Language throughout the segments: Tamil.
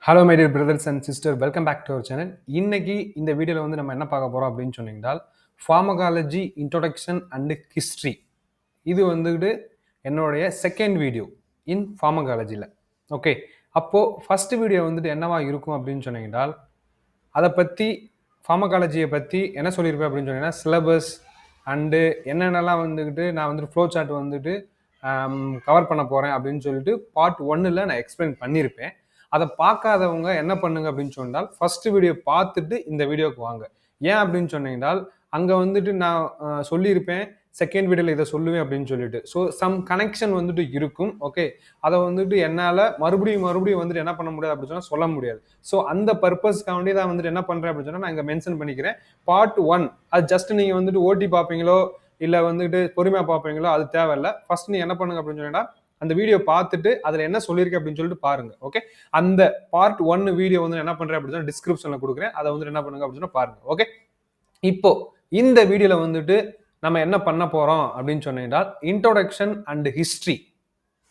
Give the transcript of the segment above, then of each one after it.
Hello my dear brothers and sister, welcome back to our channel. இன்னைக்கு இந்த வீடியோவில் வந்து நம்ம என்ன பார்க்க போகிறோம் அப்படின்னு சொன்னீங்கன்னா, ஃபார்மகாலஜி இன்ட்ரோடக்ஷன் அண்ட் ஹிஸ்ட்ரி. இது வந்துட்டு என்னுடைய செகண்ட் வீடியோ இன் ஃபார்மகாலஜியில். ஓகே, அப்போது ஃபஸ்ட்டு வீடியோ வந்துட்டு என்னவா இருக்கும் அப்படின்னு சொன்னீங்கன்னா, அதை பற்றி ஃபார்மகாலஜியை பற்றி என்ன சொல்லியிருப்பேன் அப்படின்னு சொன்னீங்கன்னா, சிலபஸ் அண்டு என்னென்னலாம் வந்துக்கிட்டு நான் வந்துட்டு ஃப்ளோ சார்ட் வந்துட்டு கவர் பண்ண போகிறேன் அப்படின்னு சொல்லிட்டு பார்ட் 1ல் நான் எக்ஸ்பிளைன் பண்ணியிருப்பேன். அதை பார்க்காதவங்க என்ன பண்ணுங்க அப்படின்னு சொன்னால், ஃபர்ஸ்ட் வீடியோ பார்த்துட்டு இந்த வீடியோக்கு வாங்க. ஏன் அப்படின்னு சொன்னீங்கன்னால், அங்கே வந்துட்டு நான் சொல்லியிருப்பேன் செகண்ட் வீடியோவில் இதை சொல்லுவேன் அப்படின்னு சொல்லிட்டு. ஸோ சம் கனெக்ஷன் வந்துட்டு இருக்கும். ஓகே, அதை வந்துட்டு என்னால் மறுபடியும் வந்துட்டு என்ன பண்ண முடியாது அப்படின்னு சொன்னால் சொல்ல முடியாது. ஸோ அந்த பர்பஸ்க்காண்டி தான் வந்துட்டு என்ன பண்ணுறேன் அப்படின்னு சொன்னால் நான் இங்கே மென்ஷன் பண்ணிக்கிறேன். பார்ட் 1 அது ஜஸ்ட் நீங்கள் வந்துட்டு ஓட்டி பார்ப்பீங்களோ இல்லை வந்துட்டு பொறுமையாக பார்ப்பீங்களோ அது தேவையில்லை. ஃபர்ஸ்ட் நீங்கள் என்ன பண்ணுங்க அப்படின்னு சொன்னீங்கன்னா, அந்த வீடியோ பார்த்துட்டு அதில் என்ன சொல்லியிருக்கேன் அப்படின்னு சொல்லிட்டு பாருங்க. ஓகே, அந்த பார்ட் 1 வீடியோ வந்து என்ன பண்றேன் அப்படின்னு டிஸ்கிரிப்ஷன்ல கொடுக்குறேன். அதை வந்து என்ன பண்ணுங்க அப்படின்னு பாருங்க. ஓகே, இப்போ இந்த வீடியோல வந்துட்டு நம்ம என்ன பண்ண போறோம் அப்படின்னு சொன்னீங்கன்னா, இன்ட்ரோடக்ஷன் அண்ட் ஹிஸ்டரி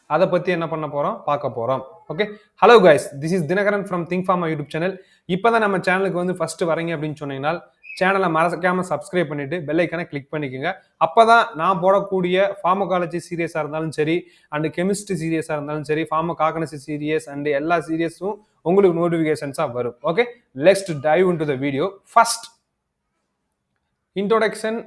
அதை பத்தி என்ன பண்ண போறோம் பார்க்க போறோம். Okay, hello guys, this is Dinakaran from Think Pharma YouTube channel. இப்போதான் நம்ம சேனலுக்கு வந்து ஃபர்ஸ்ட் வரீங்க அப்படின்னு சொன்னீங்கன்னா, சேனலை மறக்காம சப்ஸ்கிரைப் பண்ணிட்டு பெல் ஐக்கானை கிளிக் பண்ணிக்கோங்க. அப்பதான் நான் போடக்கூடிய ஃபார்மகாலஜி சீரியஸா இருந்தாலும் சரி, அண்ட் கெமிஸ்ட்ரி சீரியஸா இருந்தாலும் சரி, ஃபார்மகாகனசி சீரியஸ் அண்ட் எல்லா சீரியஸும் உங்களுக்கு நோட்டிபிகேஷன்ஸா வரும். Okay, let's dive into the video. First, introduction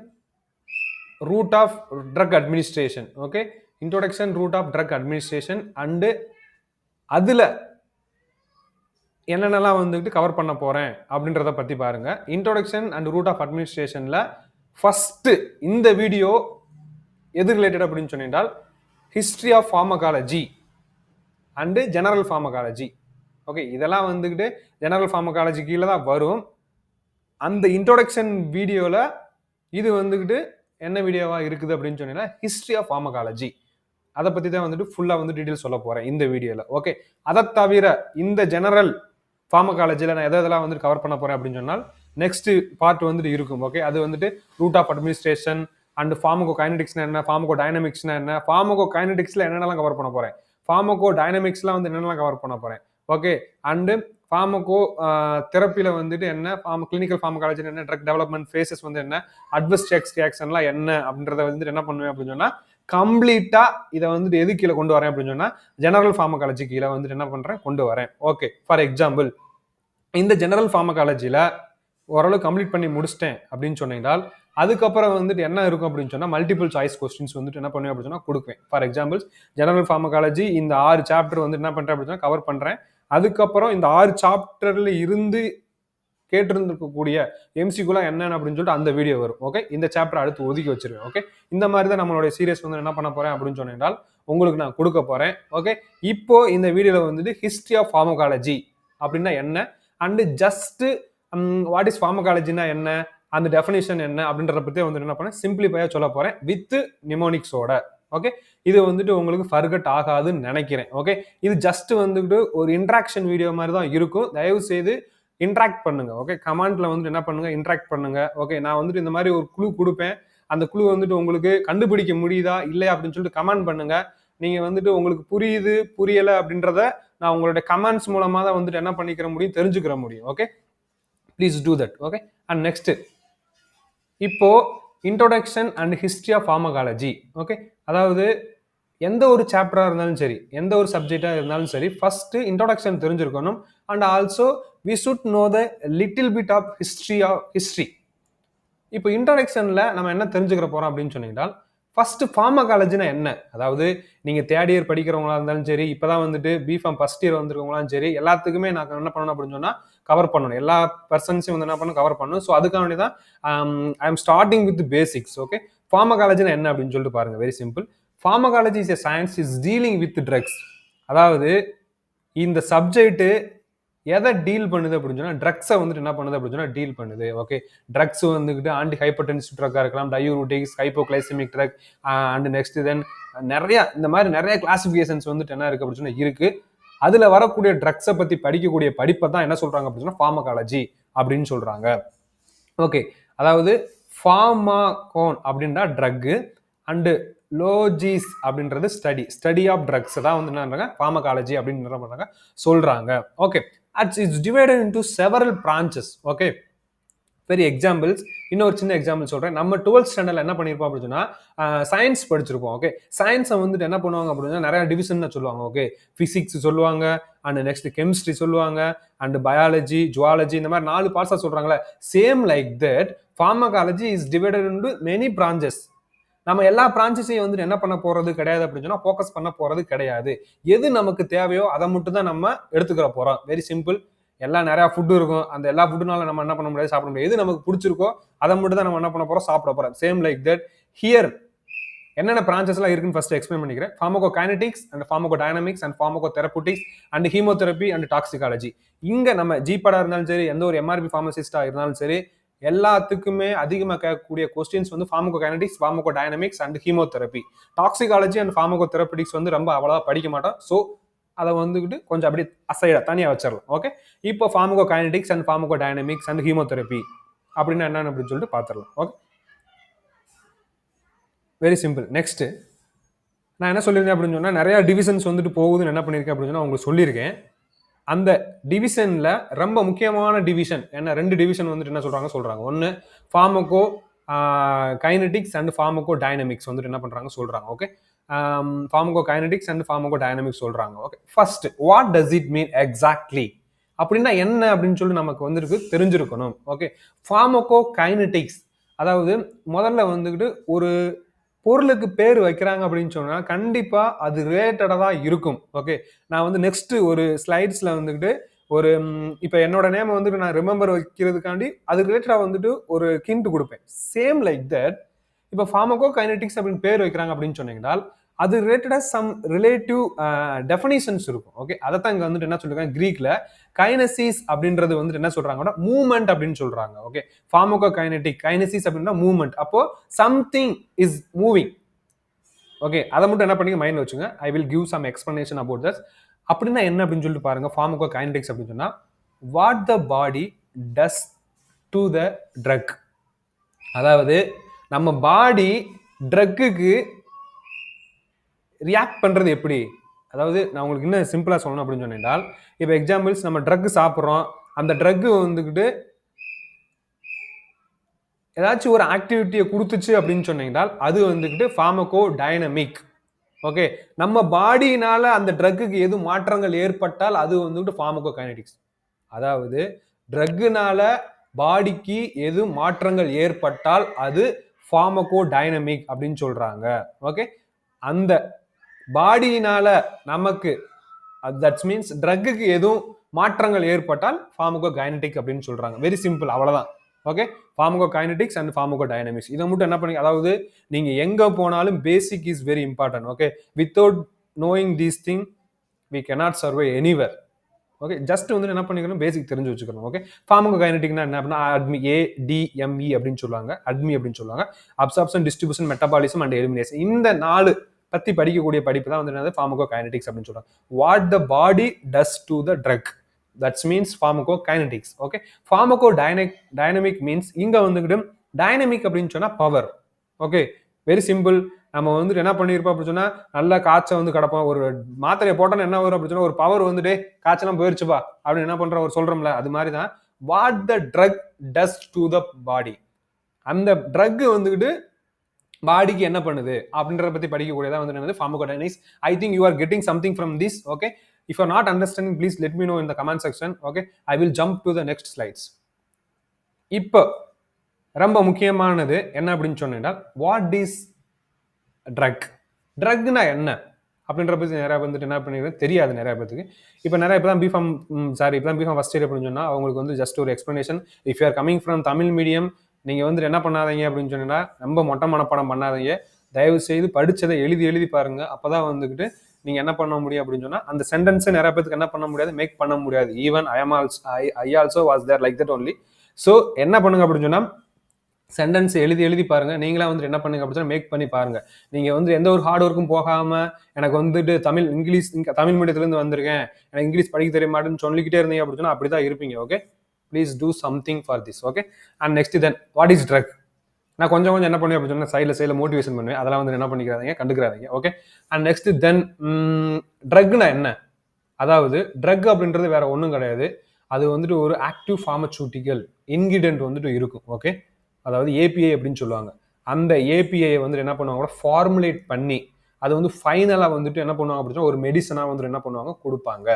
route of drug administration. Okay, introduction route of drug administration and அதுல என்னென்னலாம் வந்துட்டு கவர் பண்ண போறேன் அப்படின்றத பத்தி பாருங்க. இன்ட்ரோடக்ஷன் அண்ட் ரூட் ஆஃப் அட்மினிஸ்ட்ரேஷன்ல ஃபர்ஸ்ட் இந்த வீடியோ எது ரிலேட்டட் அப்படின்னு சொன்னால், history of pharmacology and general pharmacology. Okay, இதெல்லாம் வந்துக்கிட்டு ஜெனரல் ஃபார்மகாலஜி கீழே தான் வரும். அந்த இன்ட்ரோடக்ஷன் வீடியோவில் இது வந்துக்கிட்டு என்ன வீடியோவா இருக்குது அப்படின்னு சொன்னீங்கன்னா, ஹிஸ்டரி ஆஃப் ஃபார்மகாலஜி. அதை பற்றி தான் வந்துட்டு ஃபுல்லாக வந்து டீட்டெயில் சொல்ல போகிறேன் இந்த வீடியோவில். ஓகே, அதை தவிர இந்த ஜெனரல் ஃபார்மகாலஜியில் நான் எதெல்லாம் வந்துட்டு கவர் பண்ண போகிறேன் அப்படின்னு சொன்னால், நெக்ஸ்ட் பார்ட் வந்துட்டு இருக்கும். ஓகே, அது வந்துட்டு ரூட் ஆஃப் அட்மினிஸ்ட்ரேஷன் அண்ட் ஃபார்மகோ கைனடிக்ஸ்னா என்ன, ஃபார்மகோ டைனமிக்ஸ்னா என்ன, ஃபார்மகோ கைனடிக்ஸில் என்னென்னலாம் கவர் பண்ண போகிறேன், ஃபார்மகோ டைனமிக்ஸ்லாம் வந்து என்னென்னலாம் கவர் பண்ண போகிறேன். ஓகே, அண்டு ஃபார்மகோ தெரப்பியில் வந்துட்டு என்ன, கிளினிக்கல் ஃபார்மகாலஜி என்ன, ட்ரக் டெவலப்மெண்ட் ஃபேஸஸ் வந்து என்ன, அட்வர்ஸ் ரியாக்ஷன்லாம் என்ன அப்படின்றத வந்துட்டு என்ன பண்ணுவேன் அப்படின்னு சொன்னால், கம்ப்ளீட்டா இதை வந்துட்டு எது கீழே கொண்டு வரேன் அப்படின்னு சொன்னா, ஜெனரல் ஃபார்மகாலஜி கீழே வந்துட்டு என்ன பண்றேன் கொண்டு வரேன். ஓகே, ஃபார் எக்ஸாம்பிள் இந்த ஜெனரல் ஃபார்மகாலஜில ஓரளவு கம்ப்ளீட் பண்ணி முடிச்சிட்டேன் அப்படின்னு சொன்னீங்கன்னா, அதுக்கப்புறம் வந்துட்டு என்ன இருக்கும் அப்படின்னு சொன்னா, மல்டிபிள் சாய்ஸ் கொஸ்டின்ஸ் வந்துட்டு என்ன பண்ணுவேன் அப்படின்னு சொன்னா கொடுக்குவேன். ஃபார் எக்ஸாம்பிள் ஜெனரல் ஃபார்மகாலஜி இந்த 6 சாப்டர் வந்து என்ன பண்றேன் அப்படின்னு சொன்னா கவர் பண்றேன். அதுக்கப்புறம் இந்த 6 சாப்டர்ல இருந்து கேட்டிருந்திருக்கக்கூடிய எம்சிக்குலாம் என்னன்னு அப்படின்னு சொல்லிட்டு அந்த வீடியோ வரும். ஓகே, இந்த சாப்டர் அடுத்து ஒதுக்கி வச்சிருவேன். ஓகே, இந்த மாதிரி தான் நம்மளுடைய சீரியஸ் வந்து என்ன பண்ண போறேன் அப்படின்னு சொன்னால் உங்களுக்கு நான் கொடுக்க போறேன். ஓகே, இப்போ இந்த வீடியோல வந்துட்டு ஹிஸ்டரி ஆஃப் ஃபார்மகாலஜி அப்படின்னா என்ன, அண்ட் ஜஸ்ட் வாட் இஸ் ஃபார்மகாலஜினா என்ன, அந்த டெஃபினிஷன் என்ன அப்படின்றத பத்தி வந்து என்ன பண்ணேன் சிம்பிளிஃபையா சொல்ல போறேன் வித் நிமோனிக்ஸோட. ஓகே, இது வந்துட்டு உங்களுக்கு ஃபர்கட் ஆகாதுன்னு நினைக்கிறேன். ஓகே, இது ஜஸ்ட் வந்துட்டு ஒரு இன்ட்ராக்ஷன் வீடியோ மாதிரி தான் இருக்கும். தயவு செய்து இன்ட்ராக்ட் பண்ணுங்க. ஓகே, கமெண்ட்ல வந்து என்ன பண்ணுங்க, இன்ட்ராக்ட் பண்ணுங்க. ஓகே, நான் வந்துட்டு இந்த மாதிரி ஒரு குழு கொடுப்பேன். அந்த குழு வந்துட்டு உங்களுக்கு கண்டுபிடிக்க முடியுதா இல்லையா அப்படின்னு சொல்லிட்டு கமெண்ட் பண்ணுங்க. நீங்க வந்துட்டு உங்களுக்கு புரியுது புரியல அப்படின்றத நான் உங்களுடைய கமெண்ட்ஸ் மூலமா தான் வந்துட்டு என்ன பண்ணிக்கிற முடியும், தெரிஞ்சுக்கிற முடியும். Okay, please do that. Okay, and next இப்போ introduction and history of pharmacology. Okay, அதாவது எந்த ஒரு சாப்டரா இருந்தாலும் சரி, எந்த ஒரு சப்ஜெக்டா இருந்தாலும் சரி, ஃபர்ஸ்ட் இன்ட்ரோடக்ஷன் தெரிஞ்சிருக்கணும். And also we should know the little bit of history. இப்போ இன்ட்ரோடக்ஷன்ல நம்ம என்ன தெரிஞ்சுக்கிற போறோம் அப்படின்னு சொன்னீங்கன்னா, ஃபர்ஸ்ட் ஃபார்மகாலஜினா என்ன, அதாவது நீங்க தேர்ட் இயர் படிக்கிறவங்களா இருந்தாலும் சரி, இப்பதான் வந்துட்டு பிஃபார்ம் ஃபர்ஸ்ட் இயர் வந்திருக்கவங்களாலும் சரி, எல்லாத்துக்குமே நான் என்ன பண்ணணும் அப்படின்னு சொன்னா கவர் பண்ணணும். எல்லா பர்சன்ஸையும் வந்து என்ன பண்ணணும் கவர் பண்ணணும். ஸோ அதுக்காண்டி தான் I am starting with basics. Okay, ஃபார்மகாலஜினா என்ன அப்படின்னு சொல்லிட்டு பாருங்க. Very simple. Pharmacology is a science is dealing with drugs. அதாவது இந்த சப்ஜெக்ட் எதை டீல் பண்ணுது அப்படின்னு சொன்னா ட்ரக்ஸை வந்துட்டு என்ன பண்ணுது அப்படின்னு சொன்னா டீல் பண்ணுது. ஓகே, ட்ரக்ஸ் வந்துட்டு ஆன்டி ஹைப்பர்டென்சிவ் ட்ரக்கா இருக்கலாம், diuretics, hypoglycaemic drug and next then நிறைய இந்த மாதிரி நிறைய கிளாசிபிகேஷன்ஸ் வந்துட்டு என்ன இருக்கு அப்படின்னு சொன்னா இருக்கு. அதுல வரக்கூடிய ட்ரக்ஸை பத்தி படிக்கக்கூடிய படிப்பை தான் என்ன சொல்றாங்க அப்படின்னு சொன்னா ஃபார்மகாலஜி அப்படின்னு சொல்றாங்க. ஓகே, அதாவது ஃபார்மாகோன் அப்படின்னா ட்ரக் அண்டு லோஜிஸ் அப்படின்றது ஸ்டடி ஆஃப் ட்ரக்ஸ் தான் வந்து என்ன பண்றாங்க ஃபார்மகாலஜி அப்படின்னு என்ன பண்றாங்க சொல்றாங்க. Okay, It's divided into several branches. Okay, very examples, இன்னொரு சின்ன எக்ஸாம்பிள் சொல்றேன். நம்ம 12th ஸ்டாண்டர்ட்ல என்ன பண்ணிருப்போம் அப்படின்னு சொன்னா, சயின்ஸ் படிச்சிருப்போம். ஓகே, சயின்ஸை வந்துட்டு என்ன பண்ணுவாங்க அப்படின்னா நிறைய டிவிஷன் சொல்லுவாங்க. ஓகே, பிசிக்ஸ் சொல்லுவாங்க, அண்ட் நெக்ஸ்ட் கெமிஸ்ட்ரி சொல்லுவாங்க, அண்ட் பயாலஜி, ஜுவாலஜி, இந்த மாதிரி 4 பார்ட்ஸா சொல்றாங்களே. Same like that pharmacology is divided into many branches. நம்ம எல்லா பிரான்ச்சஸையும் வந்துட்டு என்ன பண்ண போறது கிடையாது அப்படின்னு சொன்னா, ஃபோக்கஸ் பண்ண போறது கிடையாது. எது நமக்கு தேவையோ அதை மட்டும் தான் நம்ம எடுத்துக்கிற போறோம். Very simple. எல்லாம் நிறைய ஃபுட் இருக்கும், அந்த எல்லா ஃபுட்டுனால நம்ம என்ன பண்ண முடியாது, சாப்பிட முடியாது. எது நமக்கு பிடிச்சிருக்கோ அதை மட்டும் தான் நம்ம என்ன பண்ண போறோம், சாப்பிட போறோம். சேம் லைக் தட் ஹியர் என்னென்ன பிரான்ச்சஸ்லாம் இருக்குன்னு ஃபர்ஸ்ட் எக்ஸ்பிளைன் பண்ணிக்கிறேன். Pharmacokinetics and pharmacodynamics and pharmacotherapeutics and chemotherapy and toxicology. இங்க நம்ம ஜிபாடா இருந்தாலும் சரி, எந்த ஒரு எம்ஆர்பி ஃபார்மசிஸ்டா இருந்தாலும் சரி, எல்லாத்துக்குமே அதிகமாக கேட்கக்கூடிய கொஸ்டின்ஸ் வந்து ஃபார்மகோகைனடிக்ஸ், ஃபார்மகோடைனமிக்ஸ் அண்ட் ஹீமோதெரபி. டாக்ஸிகாலஜி அண்ட் ஃபார்மகோதெரபூட்டிக்ஸ் வந்து ரொம்ப அவ்வளவா படிக்க மாட்டோம். ஸோ அதை வந்துக்கிட்டு கொஞ்சம் அப்படி அசைடா தனியாக வச்சிடலாம். ஓகே, இப்போ ஃபார்மகோகைனடிக்ஸ் அண்ட் ஃபார்மகோடைனமிக்ஸ் அண்ட் ஹீமோதெரபி அப்படின்னா என்னன்னு அப்படின்னு சொல்லிட்டு பார்த்துடலாம். Okay, very simple. நெக்ஸ்ட் நான் என்ன சொல்லியிருக்கேன் அப்படின்னு சொன்னா, நிறைய டிவிஷன்ஸ் வந்துட்டு போகுதுன்னு என்ன பண்ணியிருக்கேன் அப்படின்னு சொன்னா உங்களுக்கு சொல்லியிருக்கேன். அந்த டிவிஷன்ல ரொம்ப முக்கியமான டிவிஷன் என்ன, 2 டிவிஷன் வந்துட்டு என்ன சொல்றாங்க. ஒன்னு pharmacokinetics and pharmacodynamics வந்துட்டு என்ன பண்றாங்க சொல்றாங்க. Okay, pharmacokinetics and pharmacodynamics சொல்றாங்க. Okay, first what does it mean exactly அப்படின்னா என்ன அப்படின்னு சொல்லி நமக்கு வந்துருக்கு தெரிஞ்சிருக்கணும். ஓகே, ஃபார்மகோ கைனடிக்ஸ் அதாவது முதல்ல வந்துக்கிட்டு ஒரு பொருளுக்கு பேர் வைக்கிறாங்க அப்படின்னு சொன்னா கண்டிப்பா அது ரிலேட்டடா தான் இருக்கும். ஓகே, நான் வந்து நெக்ஸ்ட் ஒரு ஸ்லைட்ஸ்ல வந்துக்கிட்டு ஒரு இப்போ என்னோட நேம் வந்துட்டு நான் ரிமெம்பர் வைக்கிறதுக்காண்டி அது ரிலேட்டடா வந்துட்டு ஒரு ஹிண்ட் கொடுப்பேன். சேம் லைக் தட் இப்போ ஃபார்மகோ கைனடிக்ஸ் அப்படின்னு பேர் வைக்கிறாங்க அப்படின்னு சொன்னீங்கன்னா அது ரிலேட்டடா சம் ரிலேட்டிவ் டெஃபினிஷன்ஸ் இருக்கும். ஓகே, அதைத்தான் இங்க வந்துட்டு என்ன சொல்றாங்க, கிரீக்ல கைனசிஸ் அப்படின்றது வந்துட்டு என்ன சொல்றாங்கன்னா மூவ்மெண்ட் அப்படின்னு சொல்றாங்க. ஓகே, ஃபார்மகோ கைனடிக், கைனசிஸ் அப்படின்னா மூவ்மெண்ட். அப்போ சம்திங் இஸ் மூவிங். ஓகே, அதை மட்டும் என்ன பண்ணி மைண்ட் வச்சுங்க. I will give some explanation about that. அப்படின்னா என்ன அப்படின்னு சொல்லிட்டு பாருங்க. ஃபார்மகோ கைனடிக்ஸ் அப்படின்னு சொன்னா what the body does to the drug. அதாவது நம்ம பாடி ட்ரக்குக்கு ரியாக்ட் பண்றது எப்படி. அதாவது நான் உங்களுக்கு இன்னும் சிம்பிளா சொல்லணும் அப்படின்னு சொன்னால், இப்போ எக்ஸாம்பிள்ஸ் நம்ம ட்ரக் சாப்பிட்றோம், அந்த ட்ரக் வந்துக்கிட்டு ஏதாச்சும் ஒரு ஆக்டிவிட்டியை கொடுத்துச்சு அப்படின்னு சொன்னீங்கன்னா அது வந்துக்கிட்டு ஃபார்மகோ டைனமிக். ஓகே, நம்ம பாடினால அந்த ட்ரக்குக்கு எது மாற்றங்கள் ஏற்பட்டால் அது வந்துட்டு ஃபார்மகோ கைனடிக்ஸ். அதாவது ட்ரக்குனால பாடிக்கு எது மாற்றங்கள் ஏற்பட்டால் அது ஃபார்மகோ டைனமிக் அப்படின்னு சொல்றாங்க. ஓகே, அந்த பாடியினால நமக்கு தட்ஸ் மீன்ஸ் ட்ரக்குக்கு எதுவும் மாற்றங்கள் ஏற்பட்டால் ஃபார்மகோ கைனடிக் அப்படின்னு சொல்றாங்க. வெரி சிம்பிள், அவ்வளவுதான். Okay, pharmacokinetics and pharmacodynamics இதை மட்டும் என்ன பண்ணி, அதாவது நீங்க எங்க போனாலும் basic is very important. Okay, without knowing these thing we cannot survive anywhere. Okay, just வந்து என்ன பண்ணிக்கணும், பேசிக் தெரிஞ்சு வச்சுக்கணும். ஓகே, ஃபார்மகோ கைனடிக்னா என்ன அப்படின்னா அட்மி, ADME அப்படின்னு சொல்லுவாங்க. அட்மி அப்படின்னு சொல்லுவாங்க. Absorption, distribution, metabolism and elimination. இந்த 4 பத்தி படிக்கக்கூடிய படிப்பு தான் வந்து ஃபார்மகோ கைனடிக்ஸ் அப்படின்னு சொல்றாங்க. What the body does to the drug, that's means pharmacokinetics. Okay, pharmacodynamic means இங்க வந்துகிட்டு டைனமிக் அப்படின்னு சொன்னா பவர். Okay, very simple. நம்ம வந்துட்டு என்ன பண்ணிருப்போம் அப்படின்னு சொன்னா நல்லா காய்ச்சல் வந்து கிடப்போம். ஒரு மாத்திரையை போட்டோன்னு என்ன வரும் அப்படின்னு சொன்னா ஒரு பவர் வந்துட்டு காய்ச்சலாம் போயிருச்சுப்பா அப்படின்னு என்ன பண்ற ஒரு சொல்றோம்ல, அது மாதிரிதான் what the drug does to the body. அந்த ட்ரக் வந்துகிட்டு பாடிக்கு என்ன பண்ணுது அப்படின்றத பத்தி படிக்கக்கூடியதான் வந்து என்னது pharmacodynamics. I think you are getting something from this. Okay, if you are not understanding please let me know in the comment section. Okay, I will jump to the next slides. இப்போ ரொம்ப முக்கியமானது என்ன அப்படின்னு சொன்னா வாட் இஸ் ட்ரக். ட்ரக்னா என்ன அப்படின்ற பத்தி நிறைய வந்துட்டு என்ன பண்ணிருக்கேன் தெரியாது நிறைய பேருக்கு. இப்போ நிறைய இப்போ தான் பிஃபார்ம் ஃபர்ஸ்ட் இயர் அப்படின்னு சொன்னா அவங்களுக்கு வந்து ஜஸ்ட் ஒரு explanation. If you are coming from Tamil medium, நீங்க வந்துட்டு என்ன பண்ணாதீங்க அப்படின்னு சொன்னா ரொம்ப மொட்டை மனப்பாடம் பண்ணாதீங்க. தயவு செய்து படிச்சதை எழுதி பாருங்க. அப்பதான் வந்துக்கிட்டு நீங்க என்ன பண்ண முடியும் அப்படின்னு சொன்னா அந்த சென்டென்ஸை நிறைய பேருக்கு என்ன பண்ண முடியாது, மேக் பண்ண முடியாது. Even I also was there like that only. So என்ன பண்ணுங்க அப்படின்னு சொன்னா சென்டென்ஸ் எழுதி பாருங்க. நீங்களா வந்துட்டு என்ன பண்ணுங்க அப்படின்னு மேக் பண்ணி பாருங்க. நீங்க வந்து எந்த ஒரு ஹார்ட் ஒர்க்கும் போகாம எனக்கு வந்துட்டு தமிழ் மீடியத்துல இருந்து வந்திருக்கேன், எனக்கு இங்கிலீஷ் படிக்க தெரிய மாட்டேன்னு சொல்லிக்கிட்டே இருந்தீங்க அப்படின்னு சொன்னா அப்படிதான் இருப்பீங்க. Okay, please do something for this. Okay, and next then what is drug. நான் கொஞ்சம் என்ன பண்ணுவேன் அப்படின்னு சொன்னா சைடில் மோட்டிவேஷன் பண்ணுவேன். அதெல்லாம் வந்து என்ன பண்ணிக்கிறாதீங்க, கண்டுக்கிறாதீங்க. ஓகே, அண்ட் நெக்ஸ்ட் தென் ட்ரக்னா என்ன. அதாவது ட்ரக் அப்படின்றது வேற ஒன்றும் கிடையாது. அது வந்துட்டு ஒரு ஆக்டிவ் ஃபார்மசூட்டிக்கல் இன்கிரிடியன்ட் வந்துட்டு இருக்கும். ஓகே, அதாவது ஏபிஐ அப்படின்னு சொல்லுவாங்க. அந்த ஏபிஐ வந்துட்டு என்ன பண்ணுவாங்க, ஃபார்முலேட் பண்ணி அது வந்து ஃபைனலா வந்துட்டு என்ன பண்ணுவாங்க அப்படின்னா ஒரு மெடிசனா வந்துட்டு என்ன பண்ணுவாங்க கொடுப்பாங்க.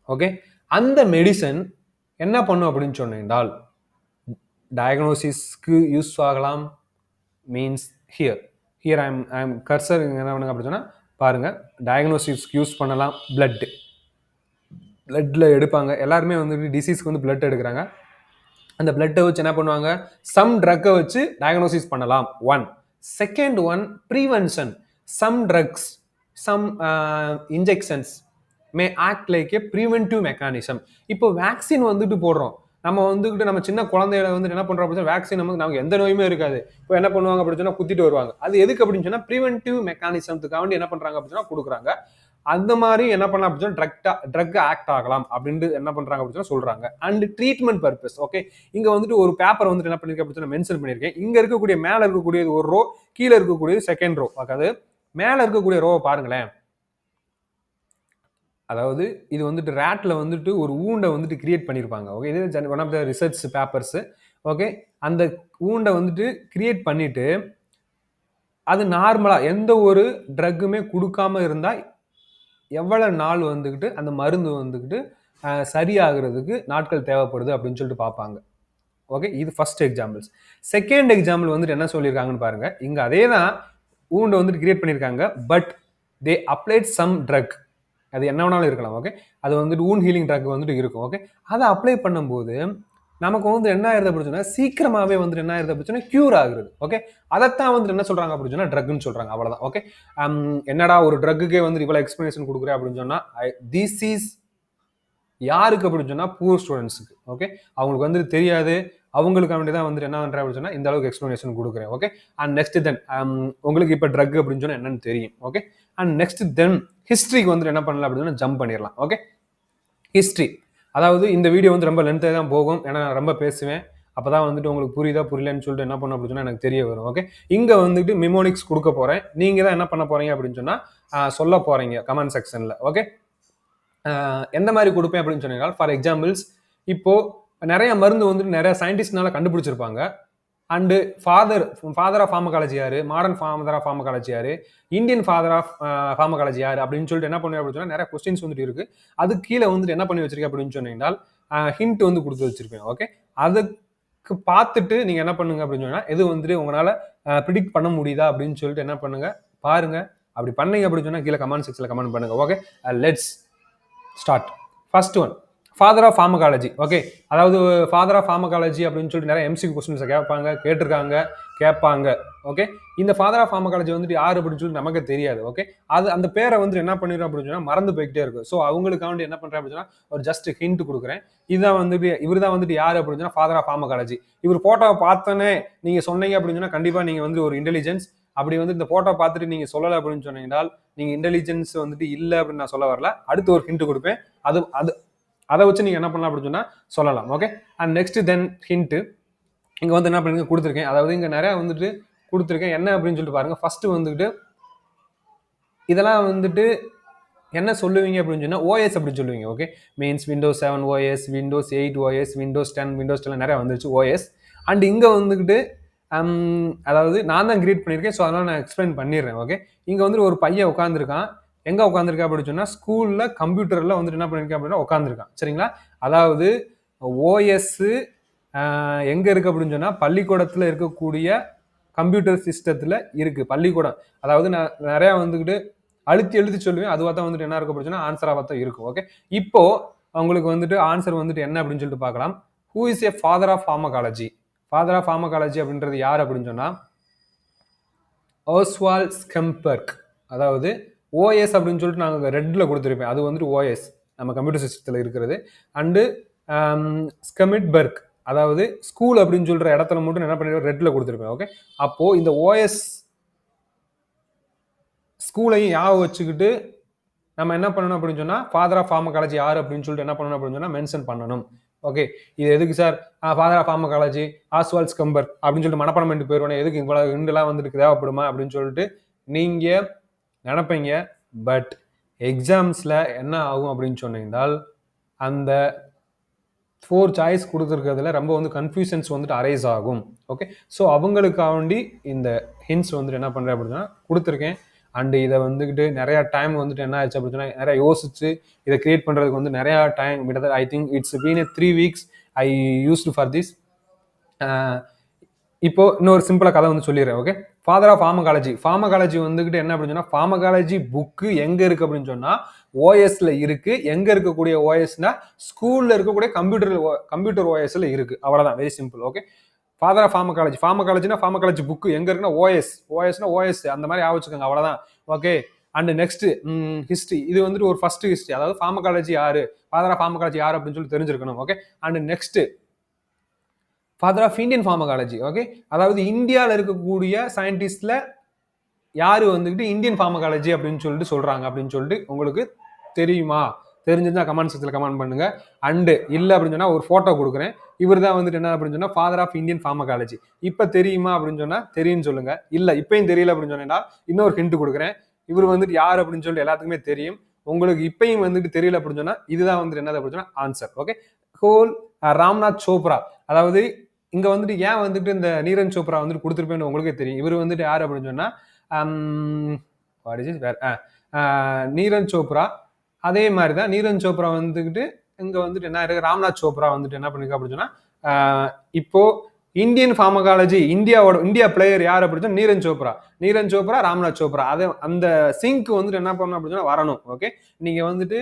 ஓகே, அந்த மெடிசன் என்ன பண்ணும் அப்படின்னு சொன்னால் டயக்னோசிஸ்க்கு யூஸ் ஆகலாம். மீன்ஸ் ஹியர் ஐம் கர்சர் என்ன பண்ணுங்க அப்படி சொன்னா பாருங்க, டயக்னோசிஸ்க்கு யூஸ் பண்ணலாம். பிளட்ல எடுப்பாங்க. எல்லாருமே வந்துட்டு டிசீஸ்க்கு வந்து பிளட் எடுக்கிறாங்க. அந்த பிளட்டை வச்சு என்ன பண்ணுவாங்க, சம் ட்ரக்கை வச்சு டயக்னோசிஸ் பண்ணலாம். One. Second one, prevention. Some drugs, some injections may act like a preventive mechanism. இப்போ வேக்சின் வந்துட்டு போடுறோம். நம்ம வந்துட்டு நம்ம சின்ன குழந்தைகளை வந்து என்ன பண்றோம் அப்படின்னா வேக்சின் நமக்கு எந்த நோயுமே இருக்காது. இப்போ என்ன பண்ணுவாங்க அப்படின்னு சொன்னா குத்திட்டு வருவாங்க. அது எதுக்கு அப்படின்னு சொன்னா ப்ரிவென்டிவ் மெக்கானிசத்துக்காக வேண்டி என்ன பண்றாங்க அப்படின்னு சொன்னா கொடுக்குறாங்க. அந்த மாதிரி என்ன பண்ணலாம் அப்படின்னு ட்ரக் ஆக்ட் ஆகலாம் அப்படின்னு என்ன பண்றாங்க அப்படின்னு சொல்றாங்க. And treatment purpose. ஓகே, இங்க வந்துட்டு ஒரு பேப்பர் வந்துட்டு என்ன பண்ணிருக்கேன் அப்படின்னு மென்ஷன் பண்ணிருக்கேன். இங்க இருக்கக்கூடிய மேல இருக்கக்கூடியது ஒரு ரோ, கீழே இருக்கக்கூடியது செகண்ட் ரோ. அதாவது மேல இருக்கக்கூடிய ரோவை பாருங்களேன். அதாவது இது வந்துட்டு ரேட்ல வந்துட்டு ஒரு ஊண்டை வந்துட்டு கிரியேட் பண்ணியிருப்பாங்க. ஓகே, இது one of the research papers. Okay, அந்த ஊண்டை வந்துட்டு கிரியேட் பண்ணிட்டு அது நார்மலா எந்த ஒரு ட்ரக்குமே கொடுக்காம இருந்தா எவ்வளவு நாள் வந்துக்கிட்டு அந்த மருந்து வந்துக்கிட்டு சரியாகிறதுக்கு நாட்கள் தேவைப்படுது அப்படின்னு சொல்லிட்டு பார்ப்பாங்க. ஓகே, இது ஃபர்ஸ்ட் எக்ஸாம்பிள்ஸ். செகண்ட் எக்ஸாம்பிள் வந்துட்டு என்ன சொல்லியிருக்காங்கன்னு பாருங்க. இங்க அதே தான் ஊண்டை வந்துட்டு கிரியேட் பண்ணியிருக்காங்க. But they applied some drug. அது என்ன வேணாலும் இருக்கலாம். ஓகே, அது வந்துட்டு ஊன் ஹீலிங் ட்ரக் வந்துட்டு இருக்கும். ஓகே, அதை அப்ளை பண்ணும்போது நமக்கு வந்து என்ன ஆயிருது அப்படின்னு சொன்னா சீக்கிரமாவே வந்துட்டு என்ன ஆயிருது அப்படின்னு சொன்னா கியூர் ஆகுறது. ஓகே, அதைத்தான் வந்துட்டு என்ன சொல்றாங்க அப்படின்னு சொன்னா ட்ரக்னு சொல்றாங்க. அவ்வளவுதான். ஓகே, என்னடா ஒரு ட்ரக்குக்கே வந்து இவ்வளவு எக்ஸ்பிளனேஷன் கொடுக்குறேன் அப்படின்னு சொன்னா திஸ் இஸ் யாருக்கு அப்படின்னு சொன்னா பூர் ஸ்டூடெண்ட்ஸுக்கு. ஓகே, அவங்களுக்கு வந்து தெரியாது. அவங்களுக்கு வேண்டியதான் வந்துட்டு என்ன பண்றேன் அப்படின்னு சொன்னா இந்த அளவுக்கு எக்ஸ்பிளனேஷன் கொடுக்குறேன். ஓகே, அண்ட் நெக்ஸ்ட் தென் உங்களுக்கு இப்ப ட்ரக் அப்படின்னு சொன்னா என்னன்னு தெரியும். ஓகே, அண்ட் நெக்ஸ்ட் தென் ஹிஸ்டரிக்கு வந்துட்டு என்ன பண்ணலாம் அப்படின்னு ஜம்ப் பண்ணிடலாம். Okay, history. அதாவது இந்த வீடியோ வந்து ரொம்ப லென்த்தாக தான் போகும். ஏன்னா நான் ரொம்ப பேசுவேன். அப்பதான் வந்துட்டு உங்களுக்கு புரியுதா புரியலன்னு சொல்லிட்டு என்ன பண்ண அப்படின்னு சொன்னா எனக்கு தெரிய வரும். ஓகே, இங்க வந்துட்டு மிமோனிக்ஸ் கொடுக்க போறேன். நீங்க தான் என்ன பண்ண போறீங்க அப்படின்னு சொன்னா சொல்ல போறீங்க கமெண்ட் செக்ஷன்ல. ஓகே, எந்த மாதிரி கொடுப்பேன் அப்படின்னு சொன்னீங்கன்னா ஃபார் எக்ஸாம்பிள்ஸ் இப்போ நிறைய மருந்து வந்துட்டு நிறைய சயின்டிஸ்ட்னால கண்டுபிடிச்சிருப்பாங்க. அண்டு ஃபாதர் ஆஃப் ஃபார்மகாலஜி யாரு, மாடர்ன் ஃபாதர் ஆஃப் ஃபார்மகாலஜி யாரு, இந்தியன் ஃபாதர் ஆஃப் ஃபார்மகாலஜி யாரு அப்படின்னு சொல்லிட்டு என்ன பண்ணுவேன் அப்படின்னு சொன்னா நிறைய கொஸ்டின்ஸ் வந்துட்டு இருக்கு. அது கீழே வந்துட்டு என்ன பண்ணி வச்சிருக்கேன் அப்படின்னு சொன்னீங்கன்னா ஹிண்ட் வந்து கொடுத்து வச்சிருப்பேன். ஓகே, அதுக்கு பார்த்துட்டு நீங்க என்ன பண்ணுங்க அப்படின்னு சொன்னா எது வந்துட்டு உங்களால ப்ரிடிக்ட் பண்ண முடியுதா அப்படின்னு சொல்லிட்டு என்ன பண்ணுங்க பாருங்க. அப்படி பண்ணீங்க அப்படின்னு சொன்னா கீழே கமெண்ட் செக்ஷன்ல கமெண்ட் பண்ணுங்க. Okay, let's start. First one, father of pharmacology. Okay, அதாவது ஃபாதர் ஆஃப் ஃபார்மகாலஜி அப்படின்னு சொல்லிட்டு நிறைய எம்சிக்யூ கொஸ்டின்ஸ் கேட்பாங்க. ஓகே, இந்த ஃபாதர் ஆஃப் ஃபார்மகாலஜி வந்துட்டு யாரு அப்படின்னு சொல்லி நமக்கு தெரியாது. ஓகே, அது அந்த பேரை வந்துட்டு என்ன பண்ணிடும் அப்படின்னு சொன்னா மறந்து போய்கிட்டே இருக்கும். ஸோ அவங்களுக்காண்டி என்ன பண்றேன் அப்படின்னு சொன்னா ஒரு ஜஸ்ட் ஹிண்ட் கொடுக்குறேன். இதுதான் வந்துட்டு இவர் தான் வந்துட்டு யாரு அப்படின்னு சொன்னா ஃபாதர் ஆஃப் ஃபார்மகாலஜி. இவர் போட்டோவை பார்த்தோன்னே நீங்க சொன்னீங்க அப்படின்னு சொன்னா கண்டிப்பா நீங்க வந்து ஒரு இன்டெலிஜென்ஸ். அப்படி வந்து இந்த போட்டோ பார்த்துட்டு நீங்க சொல்லலை அப்படின்னு சொன்னீங்கன்னா நீங்க இன்டெலிஜென்ஸ் வந்துட்டு இல்லை அப்படின்னு நான் சொல்ல வரல. அடுத்து ஒரு ஹிண்ட் கொடுப்பேன். அதை வச்சு நீங்க என்ன பண்ணலாம் அப்படின்னு சொன்னா சொல்லலாம். Okay, and next then hint இங்க வந்து என்ன பண்ணுங்க கொடுத்துருக்கேன். அதாவது இங்க நிறைய வந்துட்டு கொடுத்துருக்கேன். என்ன அப்படின்னு சொல்லிட்டு பாருங்க. ஃபர்ஸ்ட் வந்துட்டு இதெல்லாம் வந்துட்டு என்ன சொல்லுவீங்க அப்படின்னு சொன்னா ஓஎஸ் அப்படின்னு சொல்லுவீங்க. Okay, means Windows 7 OS, Windows 8 OS, Windows 10, Windows 10 நிறைய வந்துருச்சு ஓஎஸ். அண்ட் இங்க வந்துட்டு அதாவது நான் தான் கிரியேட் பண்ணியிருக்கேன். ஸோ அதனால நான் எக்ஸ்பிளைன் பண்ணிடுறேன். ஓகே, இங்க வந்துட்டு ஒரு பையன் உட்காந்துருக்கான். எங்க உட்காந்துருக்கா அப்படின்னு சொன்னா ஸ்கூல்ல கம்ப்யூட்டர்ல வந்துட்டு என்ன பண்ணிருக்கேன் அப்படின்னா உட்காந்துருக்கான். சரிங்களா, அதாவது ஓஎஸ் எங்க இருக்கு அப்படின்னு சொன்னா பள்ளிக்கூடத்துல இருக்கக்கூடிய கம்ப்யூட்டர் சிஸ்டத்துல இருக்கு. பள்ளிக்கூடம் அதாவது நான் நிறைய வந்துக்கிட்டு எழுதி சொல்லுவேன். அதுவாக தான் வந்துட்டு என்ன இருக்கும் அப்படின்னு சொன்னா ஆன்சராக தான் இருக்கும். ஓகே, இப்போ உங்களுக்கு வந்துட்டு ஆன்சர் வந்துட்டு என்ன அப்படின்னு சொல்லிட்டு பார்க்கலாம். Who is a father of pharmacology? Father of pharmacology அப்படின்றது யார் அப்படின்னு சொன்னா ஓஸ்வால்ட் ஸ்கம்பர்க். அதாவது ஓஎஸ் அப்படின்னு சொல்லிட்டு நாங்கள் ரெட்ல கொடுத்துருப்பேன். அது வந்துட்டு ஓஎஸ் நம்ம கம்ப்யூட்டர் சிஸ்டத்தில் இருக்கிறது. அண்டு ஸ்கமிட்பர்க் அதாவது ஸ்கூல் அப்படின்னு சொல்ற இடத்துல மட்டும் என்ன பண்ணிருப்பேன் ரெட்ல கொடுத்துருப்பேன். ஓகே, அப்போ இந்த ஓஎஸ் ஸ்கூலையும் ஞாபகம் வச்சுக்கிட்டு நம்ம என்ன பண்ணணும் அப்படின்னு சொன்னா ஃபாதர் ஆஃப் ஃபார்மகாலஜி யார் அப்படின்னு சொல்லிட்டு என்ன பண்ணணும் அப்படின்னு சொன்னா மென்ஷன் பண்ணணும். ஓகே, இது எதுக்கு sir father of pharmacology Oswald Schmiedeberg அப்படின்னு சொல்லிட்டு மனப்பாடம் பண்ணிட்டு போயிடுவானே, எதுக்கு இவ்வளவு இண்டெல்லாம் வந்துட்டு தேவைப்படுமா அப்படின்னு சொல்லிட்டு நீங்க நினைப்பீங்க. பட் எக்ஸாம்ஸில் என்ன ஆகும் அப்படின்னு சொன்னீங்கன்னால் அந்த 4 சாய்ஸ் கொடுத்துருக்கிறதுல ரொம்ப வந்து கன்ஃபியூஷன்ஸ் வந்துட்டு அரைஸ் ஆகும். ஓகே, ஸோ அவங்களுக்காண்டி இந்த ஹிண்ட்ஸ் வந்துட்டு என்ன பண்ணுறேன் அப்படின்னா கொடுத்துருக்கேன். அண்டு இதை வந்துக்கிட்டு நிறையா டைம் வந்துட்டு என்ன ஆயிடுச்சு அப்படின்னு சொன்னால் நிறையா யோசிச்சு இதை கிரியேட் பண்ணுறதுக்கு வந்து நிறையா டைம் கிட்டத்தட்ட I think it's been 3 weeks I used for this. இப்போ இன்னொரு சிம்பிளாக கதை வந்து சொல்லிடுறேன். ஓகே, ஃபாதர் ஆஃப் ஃபார்மகாலஜி வந்துக்கிட்டு என்ன அப்படின்னு சொன்னால் ஃபார்மகாலஜி புக்கு எங்கே இருக்குது அப்படின்னு சொன்னால் ஓஎஸ்ல இருக்கு. எங்க இருக்கக்கூடிய ஓஎஸ்னா ஸ்கூல்ல இருக்கக்கூடிய கம்ப்யூட்டர் ஓஎஸ்ல இருக்கு. அவ்வளவுதான், very simple. Okay, father of ஃபார்மகாலஜினா ஃபார்மகாலஜி புக் எங்க இருக்குன்னா ஓஎஸ்னா ஓஎஸ் அந்த மாதிரி ஆவச்சுக்கோங்க. அவ்வளவுதான். Okay, and next history. இது வந்துட்டு ஒரு ஃபர்ஸ்ட் ஹிஸ்டரி, அதாவது ஃபார்மகாலஜி யாரு, ஃபாதர் ஆஃப் ஃபார்மகாலஜி யாரு அப்படின்னு சொல்லி தெரிஞ்சிருக்கணும். Okay, and next father of Indian pharmacology. Okay, அதாவது இந்தியாவில் இருக்கக்கூடிய சயின்டிஸ்ட்ல யாரு வந்துட்டு இந்தியன் ஃபார்மகாலஜி அப்படின்னு சொல்லிட்டு சொல்றாங்க அப்படின்னு சொல்லிட்டு உங்களுக்கு தெரியுமா? தெரிஞ்சிருந்தா கமெண்ட் செக்ஷன்ல கமெண்ட் பண்ணுங்க. அண்டு இல்லை அப்படின்னு சொன்னா ஒரு போட்டோ கொடுக்குறேன். இவர் தான் வந்துட்டு என்ன அப்படின்னு சொன்னா ஃபாதர் ஆஃப் இந்தியன் ஃபார்மகாலஜி. இப்ப தெரியுமா அப்படின்னு சொன்னா தெரியும்னு சொல்லுங்க. இல்ல இப்பயும் தெரியல அப்படின்னு சொன்னா இன்னொரு ஹிண்ட் கொடுக்குறேன். இவர் வந்துட்டு யார் அப்படின்னு சொல்லிட்டு எல்லாத்துக்குமே தெரியும். உங்களுக்கு இப்பயும் வந்துட்டு தெரியல அப்படின்னு சொன்னா இதுதான் வந்துட்டு என்னது அப்படின்னு சொன்னா ஆன்சர். ஓகே, ராம்நாத் சோப்ரா. அதாவது இங்க வந்துட்டு ஏன் வந்துட்டு இந்த நீரஜ் சோப்ரா வந்துட்டு கொடுத்துருப்பேன்னு உங்களுக்கே தெரியும். இவர் வந்துட்டு யார் அப்படின்னு சொன்னா நீரஜ் சோப்ரா. அதே மாதிரி தான் நீரஜ் சோப்ரா வந்துக்கிட்டு இங்க வந்துட்டு என்ன இருக்கு, ராம்நாத் சோப்ரா வந்துட்டு என்ன பண்ணிருக்கா அப்படின்னு சொன்னா இப்போ இந்தியன் ஃபார்மகாலஜி இந்தியா பிளேயர் யார் அப்படின்னு நீரஜ் சோப்ரா ராம்நாத் சோப்ரா. அது அந்த சிங்க் வந்துட்டு என்ன பண்ணணும் அப்படின்னு சொன்னா வரணும். ஓகே, நீங்க வந்துட்டு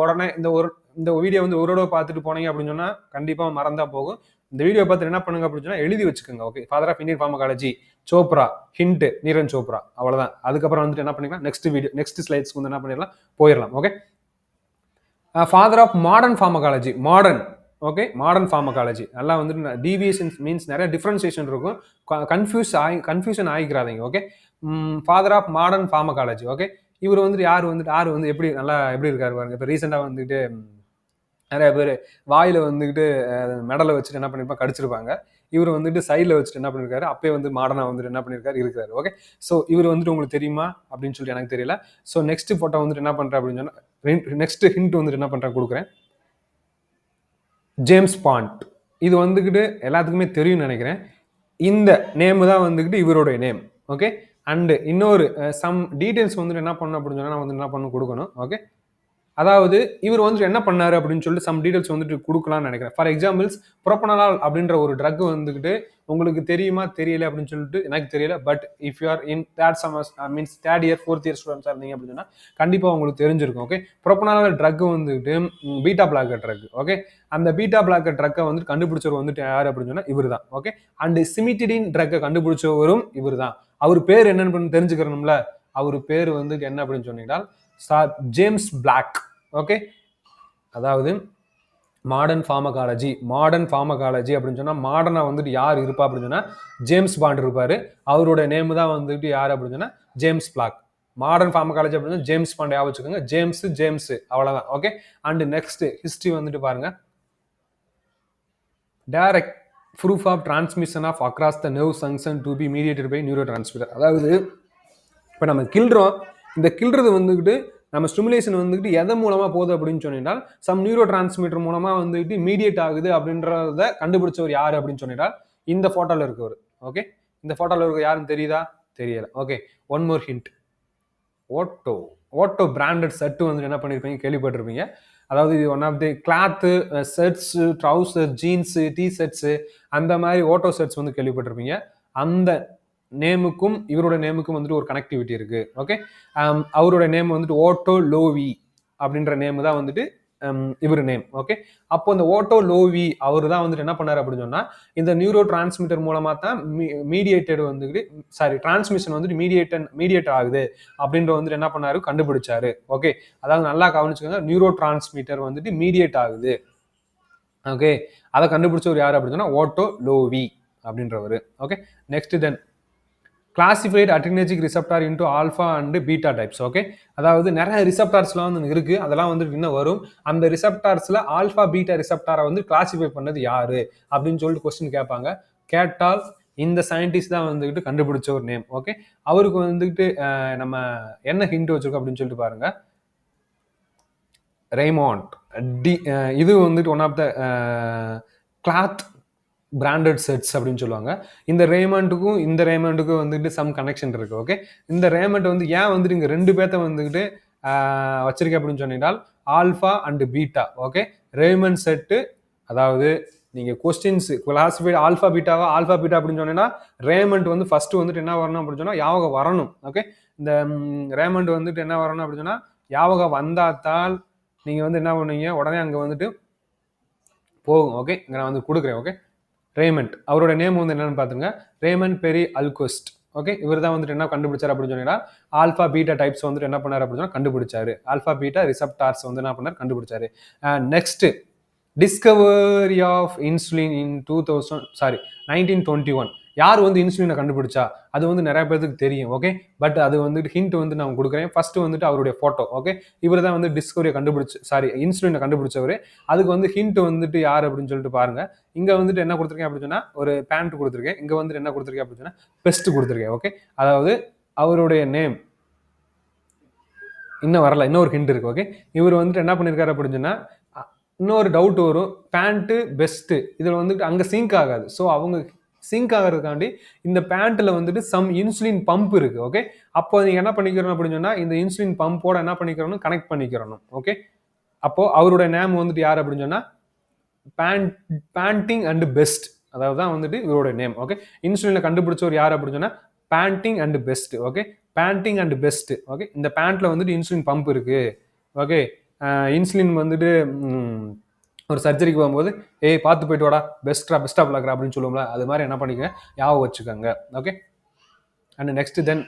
உடனே இந்த வீடியோ வந்து ஒரு பார்த்துட்டு போனீங்க அப்படின்னு சொன்னா கண்டிப்பா மறந்தா போகும். இந்த வீடியோ பார்த்து என்ன பண்ணுங்க அப்படின்னு சொன்னா எழுதி வச்சுக்கோங்க. Okay, father of Indian pharmacology Chopra, hint Neeraj Chopra. அவ்வளவுதான். அதுக்கப்புறம் வந்துட்டு என்ன பண்ணிக்கலாம், நெக்ஸ்ட் ஸ்லைட்ஸ்க்கு வந்து என்ன பண்ணிடலாம், போயிடலாம். Okay, father of modern pharmacology. Modern pharmacology நல்லா வந்துட்டு டீவியேஷன் மீன்ஸ் நிறைய டிஃபரன்சியேஷன் இருக்கும். கன்ஃபியூஷன் ஆகிக்கிறாதீங்க. Okay, father of modern pharmacology. Okay, இவர் வந்துட்டு யார் வந்து எப்படி இருக்காரு பாருங்க. இப்போ ரீசெண்டாக வந்துட்டு நிறைய பேர் வாயில வந்துக்கிட்டு மெடலை வச்சுட்டு என்ன பண்ணிருப்பாங்க, கடிச்சிருப்பாங்க. இவர் வந்துட்டு சைடில் வச்சுட்டு என்ன பண்ணிருக்காரு, அப்பயே வந்து மாடர்னா வந்துட்டு என்ன பண்ணிருக்காரு. ஓகே, ஸோ இவர் வந்துட்டு உங்களுக்கு தெரியுமா அப்படின்னு சொல்லிட்டு எனக்கு தெரியல. ஸோ நெக்ஸ்ட் போட்டோ வந்துட்டு என்ன பண்றேன் அப்படின்னு சொன்னா நெக்ஸ்ட் ஹிண்ட் வந்துட்டு என்ன பண்றேன் கொடுக்குறேன். James bond. இது வந்துக்கிட்டு எல்லாத்துக்குமே தெரியும்னு நினைக்கிறேன். இந்த நேம் தான் வந்துக்கிட்டு இவருடைய நேம். ஓகே, அண்டு இன்னொரு சம் டீடைல்ஸ் வந்துட்டு என்ன பண்ணணும் அப்படின்னு சொன்னா நான் வந்து என்ன பண்ணணும் கொடுக்கணும். ஓகே, அதாவது இவர் வந்துட்டு என்ன பண்ணாரு அப்படின்னு சொல்லிட்டு சம் டீடைல்ஸ் வந்துட்டு கொடுக்கலாம்னு நினைக்கிறேன். ஃபார் எக்ஸாம்பிள்ஸ் ப்ரோபனலால் அப்படின்ற ஒரு ட்ரக் வந்துக்கிட்டு உங்களுக்கு தெரியுமா தெரியல அப்படின்னு சொல்லிட்டு எனக்கு தெரியல. But if you are in third year fourth year ஸ்டூடெண்ட்ஸாக இருந்தீங்க அப்படின்னா கண்டிப்பாக உங்களுக்கு தெரிஞ்சிருக்கும். ஓகே, ப்ரோபனலால் ட்ரக் வந்துட்டு பீட்டா பிளாக்கர் ட்ரக். ஓகே, அந்த பீட்டா பிளாக்கர் ட்ரக்கை வந்துட்டு கண்டுபிடிச்சவர் வந்துட்டு யார் அப்படின்னு சொன்னா இவர் தான். ஓகே, அண்ட் சிமிட்டிடின் ட்ரக்கை கண்டுபிடிச்சவரும் இவர் தான். அவர் பேர் என்னன்னு தெரிஞ்சுக்கணும்ல. அவர் பேர் வந்துட்டு என்ன அப்படின்னு சொன்னீங்கன்னா ஜேம்ஸ் பிளாக். ஓகே, அதாவது மாடர்ன் ஃபார்மகாலஜி அப்படின்னு சொன்னா மாடர்னா வந்துட்டு யார் இருப்பா அப்படின்னு சொன்னா ஜேம்ஸ் பாண்ட் இருப்பாரு. அவரோட நேம் தான் வந்துட்டு யார் அப்படின்னு சொன்னா ஜேம்ஸ் பிளாக். மாடர்ன் ஃபார்மகாலஜி அப்படின்னு ஜேம்ஸ் பாண்ட் ஞாபகம் வச்சுக்கோங்க. ஜேம்ஸ் அவ்வளவுதான். ஓகே, அண்ட் நெக்ஸ்ட் ஹிஸ்டரி வந்துட்டு பாருங்க. Direct proof of transmission of across the nerve function to be mediated by neurotransmitter. அதாவது இப்போ நம்ம கிள்றோம், இந்த கிள்றது வந்துக்கிட்டு நம்ம ஸ்டிமுலேஷன் வந்துக்கிட்டு எதன் மூலமா போகுது அப்படின்னு சொன்னால் சம் நியூரோ டிரான்ஸ்மிட்டர் மூலமா வந்துட்டு மீடியேட் ஆகுது அப்படின்றத கண்டுபிடிச்சவர் யாரு அப்படின்னு சொன்னால் இந்த போட்டோல இருக்கவர். ஓகே, இந்த போட்டோல இருக்க யாருன்னு தெரியுதா? தெரியல. Okay, one more hint. Otto branded set வந்து என்ன பண்ணிருப்பீங்க, கேள்விப்பட்டிருப்பீங்க. அதாவது இது one of the cloth, shirts, trousers, jeans, T shirts அந்த மாதிரி ஓட்டோ ஷர்ட்ஸ் வந்து கேள்விப்பட்டிருப்பீங்க. அந்த நேமுக்கும் இவரோட நேமுக்கும் வந்துட்டு ஒரு கனெக்டிவிட்டி இருக்கு. ஓகே, அவரோட நேம் வந்துட்டு ஓட்டோ லோவி அப்படின்ற நேம் தான் வந்துட்டு இவர் நேம். ஓகே, அப்போ இந்த ஓட்டோ லோவி அவர் தான் வந்துட்டு என்ன பண்ணாரு அப்படின்னு சொன்னா இந்த நியூரோ டிரான்ஸ்மிட்டர் மூலமா தான் மீடியேட்டட் வந்துட்டு டிரான்ஸ்மிஷன் வந்துட்டு மீடியேட் ஆகுது அப்படின்ற வந்துட்டு என்ன பண்ணாரு, கண்டுபிடிச்சாரு. ஓகே, அதாவது நல்லா கவனிச்சுக்கோங்க, நியூரோ டிரான்ஸ்மிட்டர் வந்துட்டு மீடியேட் ஆகுது. ஓகே, அதை கண்டுபிடிச்சவர் யாரு அப்படின்னு சொன்னா ஓட்டோ லோவி அப்படின்றவர். Okay, next then classified adrenergic receptor into alpha and beta types. Okay, அதாவது நிறைய ரிசப்டார்ஸ்லாம் வந்து இருக்கு, அதெல்லாம் வந்து இன்னும் வரும். அந்த ரிசப்டார்ஸ்ல ஆல்ஃபா பீட்டா ரிசப்டாரை வந்து கிளாசிஃபை பண்ணது யாரு அப்படின்னு சொல்லிட்டு கொஸ்டின் கேட்பாங்க. கேட்டால் இந்த சயின்டிஸ்ட் தான் வந்துக்கிட்டு கண்டுபிடிச்ச ஒரு நேம். ஓகே, அவருக்கு வந்துக்கிட்டு நம்ம என்ன ஹிண்ட் வச்சிருக்கோம் அப்படின்னு சொல்லிட்டு பாருங்க. ரெய்மாண்ட் டி இது வந்துட்டு one of the cloth branded sets அப்படின்னு சொல்லுவாங்க. இந்த ரேமண்டுக்கும் வந்துட்டு சம் கனெக்ஷன் இருக்கு. ஓகே, இந்த ரேமண்ட் வந்து ஏன் வந்துட்டு இங்க 2 பேர்த்த வந்துட்டு வச்சிருக்கேன் அப்படின்னு சொன்னால் alpha and beta. Okay, Raymond set, அதாவது நீங்க கொஸ்டின்ஸ் கிளாசிஃபைடு ஆல்ஃபா பீட்டா அப்படின்னு சொன்னீங்கன்னா ரேமண்ட் வந்து ஃபர்ஸ்ட் வந்துட்டு என்ன வரணும் அப்படின்னு சொன்னா யாவகம் வரணும். ஓகே, இந்த ரேமண்ட் வந்துட்டு என்ன வரணும் அப்படின்னு சொன்னா யாவகம் வந்தாத்தால் நீங்க வந்து என்ன பண்ணுவீங்க, உடனே அங்க வந்துட்டு போகும். ஓகே, இங்க நான் வந்து கொடுக்குறேன். ஓகே, ரேமண்ட் அவரோட நேம் வந்து என்னன்னு பாத்துங்க, ரேமண்ட் பெரி அல்கோஸ்ட். ஓகே, இவர் தான் வந்துட்டு என்ன கண்டுபிடிச்சாரு அப்படின்னு சொன்னீங்கன்னா ஆல்பா பீட்டா டைப்ஸ் வந்துட்டு என்ன பண்ணாரு அப்படின்னு கண்டுபிடிச்சாரு. ஆல்பா பீட்டா ரிசப்டார்ஸ் வந்து என்ன பண்ணாரு, கண்டுபிடிச்சாரு. நெக்ஸ்ட் டிஸ்கவரி ஆஃப் இன்சுலின் இன் 1921. யார் வந்து இன்சுலினை கண்டுபிடிச்சா அது வந்து நிறைய பேருக்கு தெரியும். ஓகே, பட் அது வந்துட்டு ஹிண்ட் வந்து நான் கொடுக்குறேன். ஃபர்ஸ்ட் வந்துட்டு அவருடைய போட்டோ. ஓகே, இவர் தான் வந்து டிஸ்கவரியை இன்சுலினை கண்டுபிடிச்சவர். அதுக்கு வந்து ஹிண்ட் வந்துட்டு யார் அப்படின்னு சொல்லிட்டு பாருங்க. இங்க வந்துட்டு என்ன கொடுத்துருக்கேன் அப்படின்னு சொன்னா ஒரு பேண்ட் கொடுத்துருக்கேன். இங்க வந்துட்டு என்ன கொடுத்துருக்கேன் அப்படின்னு சொன்னா பெஸ்ட் கொடுத்துருக்கேன். ஓகே, அதாவது அவருடைய நேம் இன்னும் வரல, இன்னொரு ஹிண்ட் இருக்கு. ஓகே, இவர் வந்துட்டு என்ன பண்ணிருக்காரு அப்படின்னு சொன்னா இன்னொரு டவுட் வரும், பேண்ட்டு பெஸ்ட் இதில் வந்துட்டு அங்கே சிங்க் ஆகாது. ஸோ அவங்க சிங்க் ஆகிறதுக்காண்டி இந்த பேண்ட்டில் வந்துட்டு சம் இன்சுலின் பம்ப் இருக்கு. ஓகே, அப்போ நீங்கள் என்ன பண்ணிக்கிறோம் அப்படின்னு சொன்னால் இந்த இன்சுலின் பம்போட என்ன பண்ணிக்கிறோம், கனெக்ட் பண்ணிக்கிறோம். ஓகே, அப்போ அவருடைய நேம் வந்துட்டு யார் அப்படின்னு சொன்னால் பேண்டிங் அண்ட் பெஸ்ட், அதாவது தான் வந்துட்டு இவருடைய நேம். ஓகே, இன்சுலினை கண்டுபிடிச்சவர் யார் அப்படின்னு சொன்னால் banding and best. Okay, banding and best. Okay, இந்த பேண்ட்ல வந்துட்டு இன்சுலின் பம்ப் இருக்கு. ஓகே, இன்சுலின் வந்துட்டு ஒரு சர்ஜரிக்கு போகும்போது பார்த்து போயிட்டு வாடா, பெஸ்டா பிளாக்ரா அப்படின்னு சொல்லுவோம்ல, அது மாதிரி என்ன பண்ணிக்கங்க, ஞாபகம் வச்சுக்கோங்க. Okay, and next then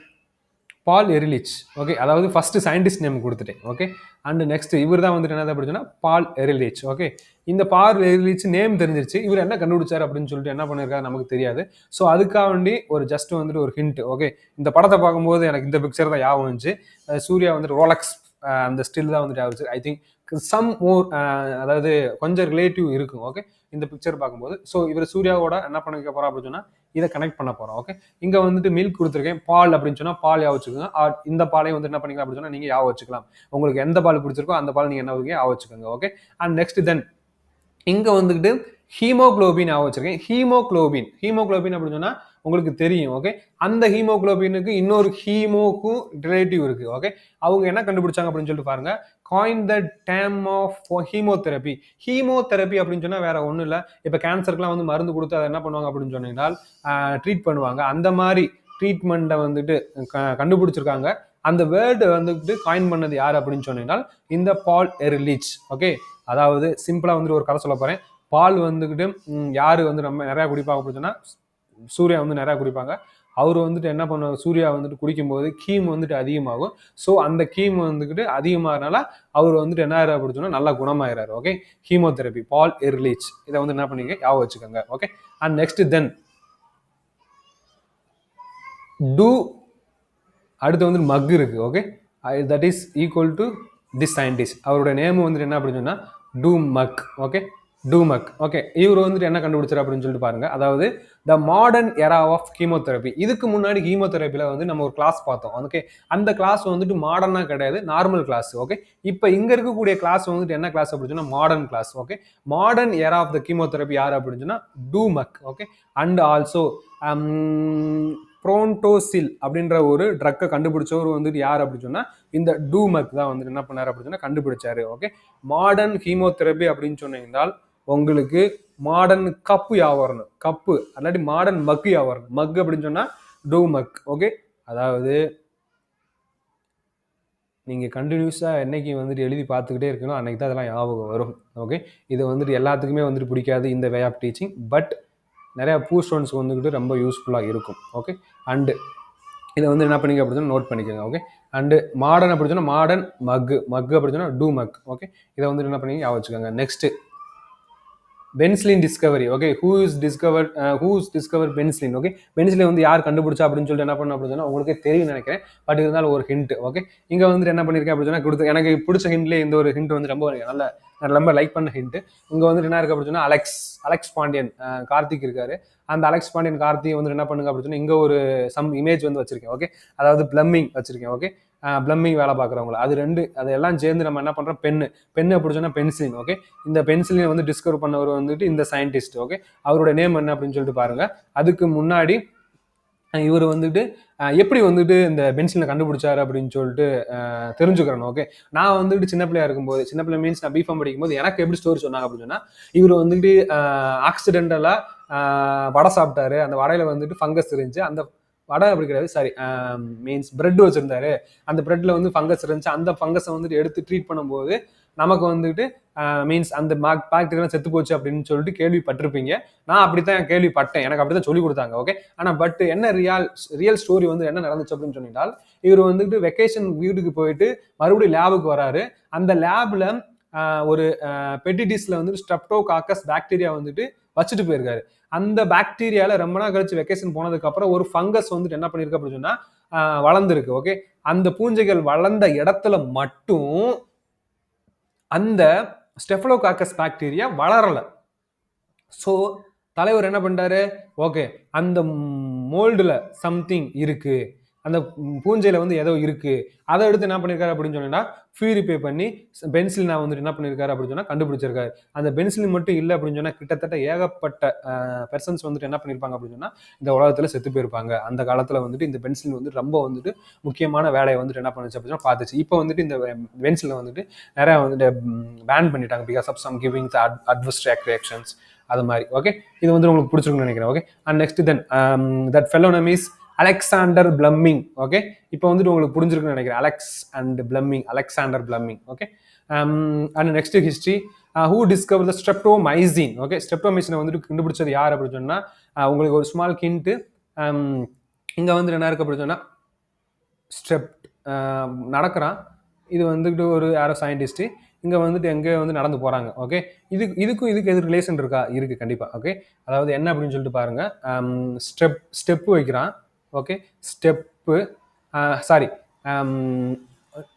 Paul Ehrlich. Okay, அதாவது ஃபர்ஸ்ட் சயின்டிஸ்ட் நேம் கொடுத்துட்டேன். ஓகே, அண்ட் நெக்ஸ்ட் இவர் தான் வந்துட்டு என்ன படிச்சோன்னா பால் எரிலிச். ஓகே, இந்த பால் எரிலிச் நேம் தெரிஞ்சிருச்சு, இவர் என்ன கண்டுபிடிச்சார் அப்படின்னு சொல்லிட்டு என்ன பண்ணிருக்காரு நமக்கு தெரியாது. ஸோ அதுக்காக வேண்டி ஒரு ஜஸ்ட் வந்துட்டு ஒரு ஹிண்ட். ஓகே, இந்த படத்தை பார்க்கும்போது எனக்கு இந்த பிக்சர் தான் ஞாபகம் வந்துச்சு. சூர்யா வந்துட்டு ரோலக்ஸ் அந்த ஸ்டில் தான் வந்துட்டு ஆச்சு. ஐ திங்க் சம் மோர், அதாவது கொஞ்சம் ரிலேட்டிவ் இருக்கும். ஓகே, இந்த பிக்சர் பார்க்கும்போது ஸோ இவர் சூர்யாவோட என்ன பண்ணிக்க போறோம் அப்படின்னு சொன்னா இதை கனெக்ட் பண்ண போறோம். ஓகே, இங்க வந்துட்டு மில்க் கொடுத்துருக்கேன், பால் அப்படின்னு சொன்னா பால் யா வச்சுக்கோங்க. இந்த பாலையும் வந்து என்ன பண்ணிக்கலாம் அப்படின்னு சொன்னா நீங்க யா வச்சுக்கலாம். உங்களுக்கு எந்த பால் பிடிச்சிருக்கோ அந்த பால் நீங்க என்ன யா வச்சுக்கோங்க. ஓகே, அண்ட் நெக்ஸ்ட் தென் இங்க வந்துட்டு ஹீமோகுளோபின் ஞாபகம் வச்சிருக்கேன். ஹீமோகுளோபின் அப்படின்னு சொன்னா உங்களுக்கு தெரியும். ஓகே, அந்த ஹீமோகுளோபினுக்கு இன்னொரு ஹீமோக்கும் ரிலேட்டிவ் இருக்கு. ஓகே, அவங்க என்ன கண்டுபிடிச்சாங்க அப்படின்னு சொல்லிட்டு பாருங்க, coined the term of hemotherapy. Hemotherapy அப்படின்னு சொன்னா வேற ஒன்றும் இல்லை, இப்போ கேன்சருக்குலாம் வந்து மருந்து கொடுத்து அதை என்ன பண்ணுவாங்க அப்படின்னு சொன்னீங்கன்னா ட்ரீட் பண்ணுவாங்க. அந்த மாதிரி ட்ரீட்மெண்ட்டை வந்துட்டு கண்டுபிடிச்சிருக்காங்க. அந்த வேர்டு வந்துட்டு காயின் பண்ணது யார் அப்படின்னு சொன்னீங்கன்னா இந்த பால் எரிலிச். ஓகே, அதாவது சிம்பிளா வந்துட்டு ஒரு கதை சொல்ல போறேன். பால் வந்துக்கிட்டு யாரு வந்து நம்ம நிறைய குடிப்பாங்க அப்படின்னு சொன்னா சூர்யா வந்து நிறைய குடிப்பாங்க. அவர் வந்துட்டு என்ன பண்ணுவாங்க, சூர்யா வந்துட்டு குடிக்கும்போது கீம் வந்துட்டு அதிகமாகும். ஸோ அந்த கீம் வந்துக்கிட்டு அதிகமாகறனால அவர் வந்துட்டு என்ன ஆகிறாரு அப்படின்னு சொன்னா நல்லா குணமாயிறாரு. ஓகே, ஹீமோதெரப்பி பால் எரிலிச், இதை வந்து என்ன பண்ணீங்க ஞாபகம் வச்சுக்கோங்க. ஓகே, அண்ட் நெக்ஸ்ட் தென் டூ, அடுத்து வந்து மக் இருக்கு. Okay, that is equal to this scientist. அவருடைய நேம் வந்துட்டு என்ன அப்படின்னு சொன்னா Domagk. Okay, Domagk. Okay, இவர் வந்துட்டு என்ன கண்டுபிடிச்சார் அப்படின்னு சொல்லிட்டு பாருங்க, அதாவது the modern era of chemotherapy. இதுக்கு முன்னாடி கீமோதெரப்பில வந்து நம்ம ஒரு கிளாஸ் பார்த்தோம். ஓகே, அந்த கிளாஸ் வந்துட்டு மாடர்னா கிடையாது, நார்மல் கிளாஸ். ஓகே, இப்போ இங்க இருக்கக்கூடிய கிளாஸ் வந்துட்டு என்ன கிளாஸ் அப்படின்னு சொன்னா modern class. Okay, modern era of the chemotherapy யார் அப்படின்னு சொன்னா Domagk. Okay, and also Prontosil அப்படின்ற ஒரு ட்ரக்கை கண்டுபிடிச்சவர் வந்துட்டு யார் அப்படின்னு சொன்னா இந்த டூமக் தான் வந்துட்டு என்ன பண்ணாரு அப்படின்னு சொன்னா கண்டுபிடிச்சாரு. ஓகே, மாடர்ன் கீமோதெரப்பி அப்படின்னு சொன்னீங்கன்னால் உங்களுக்கு மாடர்ன் கப்பு வரணும், கப்பு அல்லாட்டி மாடர்ன் மக்கு வரணும். மக் அப்படின்னு சொன்னா டூ மக். ஓகே, அதாவது நீங்க கண்டினியூஸா என்னைக்கு வந்துட்டு எழுதி பார்த்துக்கிட்டே இருக்கணும், அன்னைக்கு தான் அதெல்லாம் ஞாபகம் வரும். ஓகே, இது வந்துட்டு எல்லாத்துக்குமே வந்துட்டு பிடிக்காது இந்த வே ஆஃப் டீச்சிங், பட் நிறைய பூ ஸ்டூடெண்ட்ஸ்க்கு வந்துக்கிட்டு ரொம்ப யூஸ்ஃபுல்லாக இருக்கும். ஓகே, அண்டு இதை வந்து என்ன பண்ணிக்க அப்படின்னு நோட் பண்ணிக்கோங்க. ஓகே, அண்டு மாடர்ன் அப்படி சொன்னா மாடர்ன் மக்கு அப்படி சொன்னா டூ மக். ஓகே, இதை வந்துட்டு என்ன பண்ணிக்க ஞாபகம் வச்சுக்கோங்க. Next penicillin discovery. Okay, who's discover penicillin. Okay, penicillin வந்து யார் கண்டுபிடிச்சா அப்படின்னு சொல்லிட்டு என்ன பண்ண அப்படின்னு சொன்னா உங்களுக்கே தெரியும் நினைக்கிறேன், பட் இருந்தாலும் ஒரு ஹிண்ட். ஓகே, இங்க வந்துட்டு என்ன பண்ணிருக்கேன் அப்படின்னு சொன்னா கொடுத்து எனக்கு பிடிச்ச ஹிண்ட்லேயே இந்த ஒரு ஹிண்ட் வந்து ரொம்ப லைக் பண்ண ஹிண்ட். இங்க வந்துட்டு என்ன இருக்கு அப்படின்னு சொன்னா அலெக்ஸ் பாண்டியன் கார்த்திக் இருக்காரு. அந்த அலெக்ஸ் பாண்டியன் கார்த்திக் வந்து என்ன பண்ணுங்க அப்படின்னு சொன்னா இங்க ஒரு சம் இமேஜ் வந்து வச்சிருக்கேன். ஓகே, அதாவது பிளம்பிங் வச்சிருக்கேன். ஓகே, பிளம்பிங் வேலை பார்க்குறவங்கள, அதெல்லாம் சேர்ந்து நம்ம என்ன பண்ணுறோம், பென்னு அப்படி சொன்னால் பென்சிலின். ஓகே, இந்த பென்சிலினை வந்து டிஸ்கவர் பண்ணவர் வந்துட்டு இந்த சயின்டிஸ்ட். ஓகே, அவரோட நேம் என்ன அப்படின்னு சொல்லிட்டு பாருங்க. அதுக்கு முன்னாடி இவர் வந்துட்டு எப்படி வந்துட்டு இந்த பென்சிலை கண்டுபிடிச்சாரு அப்படின்னு சொல்லிட்டு தெரிஞ்சுக்கிறேன். ஓகே, நான் வந்துட்டு சின்ன பிள்ளையா இருக்கும்போது, சின்ன பிள்ளை மீன்ஸ் நான் பிஃபார்ம் படிக்கும்போது எனக்கு எப்படி ஸ்டோரி சொன்னாங்க அப்படின்னு சொன்னா, இவர் வந்துட்டு ஆக்சிடென்டலா வடை சாப்பிட்டாரு. அந்த வடையில வந்துட்டு ஃபங்கஸ் இருந்துச்சு. அந்த வடை அப்படி கிடையாது, சாரி, மீன்ஸ் பிரெட் வச்சிருந்தாரு. அந்த பிரெட்ல வந்து ஃபங்கஸ் இருந்துச்சு. அந்த ஃபங்கஸை வந்துட்டு எடுத்து ட்ரீட் பண்ணும்போது நமக்கு வந்துட்டு மீன்ஸ் அந்த பாக்டீரியா செத்து போச்சு அப்படின்னு சொல்லிட்டு கேள்விப்பட்டிருப்பீங்க. நான் அப்படித்தான் கேள்விப்பட்டேன், எனக்கு அப்படித்தான் சொல்லி கொடுத்தாங்க. ஓகே, ஆனா பட் என்ன ரியல் ஸ்டோரி வந்து என்ன நடந்துச்சு அப்படின்னு சொன்னால், இவர் வந்துட்டு வெக்கேஷன் வீட்டுக்கு போயிட்டு மறுபடியும் லேபுக்கு வராரு. அந்த லேப்ல ஒரு பெட்டிடிஸ்ல வந்துட்டு ஸ்ட்ரெப்டோகாக்கஸ் பாக்டீரியா வந்துட்டு வச்சுட்டு போயிருக்காரு. அந்த பாக்டீரியால ரொம்ப நாள் கழிச்சு வெக்கேஷன் போனதுக்கு அப்புறம் ஒரு ஃபங்கஸ் வந்துட்டு என்ன பண்ணிருக்கு அப்படின்னு சொன்னா வளர்ந்துருக்கு. ஓகே, அந்த பூஞ்சைகள் வளர்ந்த இடத்துல மட்டும் அந்த ஸ்டெஃபலோகாக்கஸ் பாக்டீரியா வளரல. ஸோ தலைவர் என்ன பண்ணிட்டாரு, ஓகே அந்த மோல்டுல சம்திங் இருக்கு, அந்த பூஞ்சையில வந்து ஏதோ இருக்கு, அதை எடுத்து என்ன பண்ணிருக்காரு அப்படின்னு சொன்னா பியூரிஃபை பண்ணி பென்சில் நான் வந்துட்டு என்ன பண்ணிருக்காரு அப்படின்னு சொன்னா கண்டுபிடிச்சிருக்காரு. அந்த பென்சில் மட்டும் இல்லை அப்படின்னு சொன்னா கிட்டத்தட்ட ஏகப்பட்ட பெர்சன்ஸ் வந்துட்டு என்ன பண்ணிருப்பாங்க அப்படின்னு சொன்னா இந்த உலகத்துல செத்து போயிருப்பாங்க. அந்த காலத்துல வந்துட்டு இந்த பென்சில் வந்து ரொம்ப வந்துட்டு முக்கியமான வேலையை வந்துட்டு என்ன பண்ணுச்சு அப்படின்னா பார்த்துச்சு. இப்போ வந்துட்டு இந்த பென்சிலை வந்துட்டு நிறைய வந்துட்டு பேன் பண்ணிட்டாங்க because of some giving adverse reactions அது மாதிரி. ஓகே, இது வந்து உங்களுக்கு பிடிச்சிருக்குன்னு நினைக்கிறேன். Okay, and next then that fellow name is Alexander Fleming. Okay, இப்போ வந்துட்டு உங்களுக்கு புரிஞ்சிருக்குன்னு நினைக்கிறேன், Alexander Fleming. Okay, and next history, who discover the streptomycin. Okay, ஸ்ட்ரெப்டோமைசினை வந்துட்டு கண்டுபிடிச்சது யார் அப்படின்னு சொன்னா உங்களுக்கு ஒரு ஸ்மால் ஹிண்ட். இங்க வந்துட்டு என்ன இருக்கு அப்படின்னு சொன்னா நடக்கிறான், இது வந்துட்டு ஒரு யாரோ சயின்டிஸ்ட் இங்க வந்துட்டு எங்கேயோ வந்து நடந்து போறாங்க. ஓகே, இதுக்கு எது ரிலேஷன் இருக்கா? இருக்கு கண்டிப்பா. ஓகே, அதாவது என்ன அப்படின்னு சொல்லிட்டு பாருங்க, ஸ்டெப் வைக்கிறான். ஓகே, ஸ்டெப்பு, சாரி,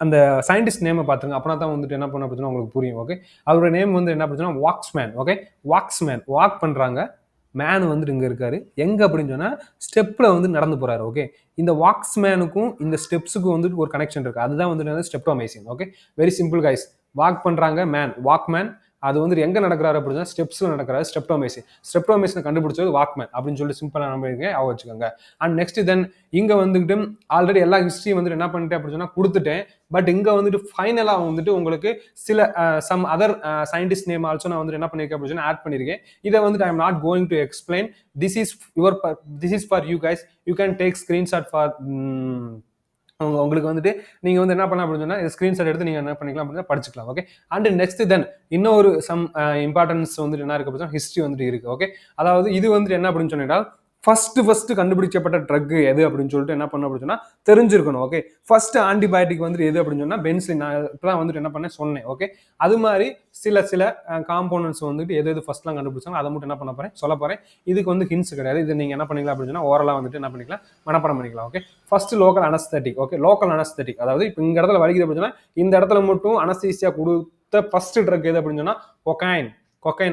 அந்த சயின்டிஸ்ட் நேமை பார்த்துங்க, அப்படின்னா தான் வந்துட்டு என்ன பண்ண அப்படின்னா உங்களுக்கு புரியும். ஓகே, அவரோட நேம் வந்து என்ன அப்படின்னா வாக்ஸ்மேன். ஓகே, வாக்ஸ்மேன் வாக் பண்றாங்க, மேன் வந்துட்டு இங்க இருக்காரு. எங்க அப்படின்னு சொன்னா ஸ்டெப்ல வந்து நடந்து போறாரு. ஓகே, இந்த வாக்ஸ்மேனுக்கும் இந்த ஸ்டெப்ஸுக்கும் வந்துட்டு ஒரு கனெக்ஷன் இருக்கு. அதுதான் வந்துட்டு streptomycin. Okay, very simple guys. Walk பண்றாங்க, மேன், வாக்மேன். அது வந்து எங்க நடக்கிறாரு அப்படின்னா ஸ்டெப்ஸ்ல நடக்கிறாரு. ஸ்டெப்டோமைசின் கண்டுபிடிச்சது வாக்மேன் அப்படின்னு சொல்லிட்டு சிம்பிளா நம்பிக்கை அவ வச்சுக்கோங்க. அண்ட் நெக்ஸ்ட் தென் இங்க வந்துட்டு ஆல்ரெடி எல்லா ஹிஸ்டரியும் வந்துட்டு என்ன பண்ணிட்டேன் அப்படின்னு சொன்னா கொடுத்துட்டேன். பட் இங்க வந்துட்டு ஃபைனலா வந்துட்டு உங்களுக்கு சில some other scientist name also நான் வந்துட்டு என்ன பண்ணிருக்கேன் அப்படின்னு ஆட் பண்ணிருக்கேன். இதை வந்துட்டு I am not going to explain. This is for you guys. You can take screenshot for உங்களுக்கு வந்துட்டு நீங்க வந்து என்ன பண்ணலாம் அப்படின்னு சொன்னா ஸ்கிரீன்ஷாட் எடுத்து நீங்க என்ன பண்ணிக்கலாம் அப்படின்னா படிச்சுக்கலாம். ஓகே, அண்ட் நெக்ஸ்ட் தென் இன்னொரு சம் இம்பார்ட்டன்ஸ் வந்துட்டு என்ன இருக்கு அப்படின்னா ஹிஸ்டரி வந்துட்டு இருக்கு. ஓகே, அதாவது இது வந்துட்டு என்ன அப்படின்னு சொன்னால் ஃபர்ஸ்ட் கண்டுபிடிக்கப்பட்ட ட்ரக் எது அப்படின்னு சொல்லிட்டு என்ன பண்ண அப்படின்னு சொன்னா தெரிஞ்சிருக்கணும். ஓகே, ஃபர்ஸ்ட் ஆன்டிபயோட்டிக் வந்துட்டு எது அப்படின்னு சொன்னா பென்சிலின். நான் இப்பதான் வந்துட்டு என்ன பண்ணேன் சொன்னேன். ஓகே, அது மாதிரி சில காம்போனன்ட்ஸ் வந்துட்டு எது ஃபர்ஸ்ட்லாம் கண்டுபிடிச்சாங்க அதை மட்டும் என்ன பண்ண போறேன் சொல்ல போறேன். இதுக்கு வந்து ஹிண்ட்ஸ் கிடையாது. இது நீங்க என்ன பண்ணிக்கலாம் அப்படின்னு சொன்னா ஓரலா வந்துட்டு என்ன பண்ணிக்கலாம் மனப்பாடம் பண்ணிக்கலாம். Okay, first local anaesthetic. Okay, local anaesthetic அதாவது இப்போ இந்த இடத்துல வலிக்குது அப்படின்னு சொன்னா இந்த இடத்துல மட்டும் அனஸ்தீசியா கொடுத்த ஃபர்ஸ்ட் ட்ரக் எது அப்படின்னு சொன்னா கொக்கைன்.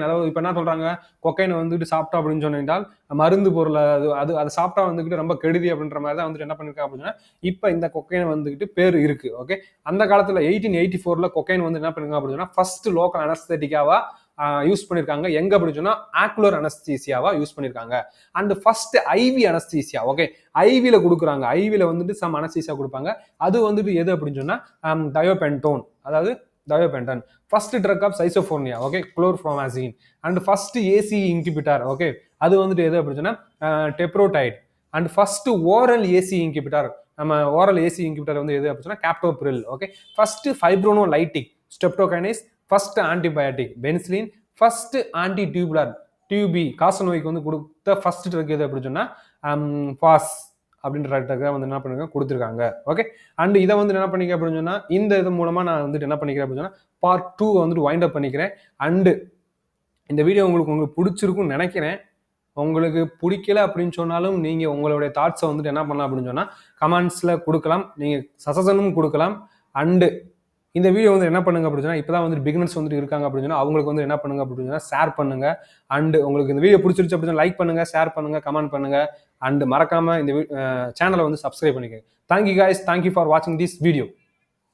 அதாவது இப்போ என்ன சொல்றாங்க, கொக்கைனை வந்துட்டு சாப்பிட்டா அப்படின்னு சொன்னால் மருந்து பொருள், அதை சாப்பிட்டா வந்துட்டு ரொம்ப கெடுதி அப்படின்ற மாதிரி தான் வந்துட்டு என்ன பண்ணிருக்கா அப்படின்னா இப்போ இந்த கொக்கைன் வந்துட்டு பேர் இருக்கு. ஓகே, அந்த காலத்துல 1884 கொக்கைன் வந்து என்ன பண்ணிருக்காங்க அப்படின்னா ஃபர்ஸ்ட் லோக்கல் அனஸ்தெட்டிக்காவா யூஸ் பண்ணிருக்காங்க. எங்க அப்படின்னு சொன்னா ஆக்குலர் அனஸ்தீசியாவா யூஸ் பண்ணிருக்காங்க. And first IV anaesthesia. Okay, ஐவில கொடுக்குறாங்க. ஐவில வந்துட்டு சம் அனஸ்தீசியா கொடுப்பாங்க. அது வந்துட்டு எது அப்படின்னு சொன்னா தயோபென்டோன், அதாவது thiopentone. First drug of schizophrenia. Okay, chlorpromazine. And first ACE inhibitor. Okay, அது வந்துட்டு எது அப்படின்னு சொன்னா teprotide. And first oral ACE inhibitor, நம்ம ஓரல் ஏசி இன்கிபிட்டார் வந்து எது அப்படின்னு சொன்னா captopril. Okay, first fibrinolytic streptokinase. First antibiotic penicillin. First anti டியூபி காச நோய்க்கு வந்து கொடுத்த ஃபர்ஸ்ட் ட்ரக் எது அப்படின்னு சொன்னா பாஸ் அப்படின்ற ட்ரக் வந்து என்ன பண்ணுங்க கொடுத்துருக்காங்க. ஓகே, அண்ட் இதை வந்து என்ன பண்ணிக்க அப்படின்னு சொன்னா இந்த இது மூலமா நான் வந்துட்டு என்ன பண்ணிக்கிறேன் அப்படின்னு சொன்னா பார்ட் 2 வந்துட்டு வைண்ட் அப் பண்ணிக்கிறேன். அண்டு இந்த வீடியோ உங்களுக்கு பிடிச்சிருக்கும்னு நினைக்கிறேன். உங்களுக்கு பிடிக்கல அப்படின்னு சொன்னாலும் நீங்க உங்களுடைய தாட்ஸை வந்துட்டு என்ன பண்ணலாம் அப்படின்னு சொன்னா கமெண்ட்ஸ்ல கொடுக்கலாம், நீங்க சஜஷனும் கொடுக்கலாம். அண்டு இந்த வீடியோ வந்து என்ன பண்ணுங்க அப்படின்னு சொன்னா இப்பதான் வந்து பிகினர்ஸ் வந்துட்டு இருக்காங்க அப்படின்னு சொன்னா அவங்களுக்கு வந்து என்ன பண்ணுங்க அப்படின்னு சொன்னா ஷேர் பண்ணுங்க. அண்ட் உங்களுக்கு இந்த வீடியோ பிடிச்சிருச்சு அப்படின்னு லைக் பண்ணுங்க, ஷேர் பண்ணுங்க, கமெண்ட் பண்ணுங்க. அண்ட் மறக்காம இந்த சேனலை வந்து சப்ஸ்கிரைப் பண்ணிக்கோங்க. தேங்க்யூ கைஸ், தேங்க்யூ ஃபார் வாட்சிங் திஸ் வீடியோ.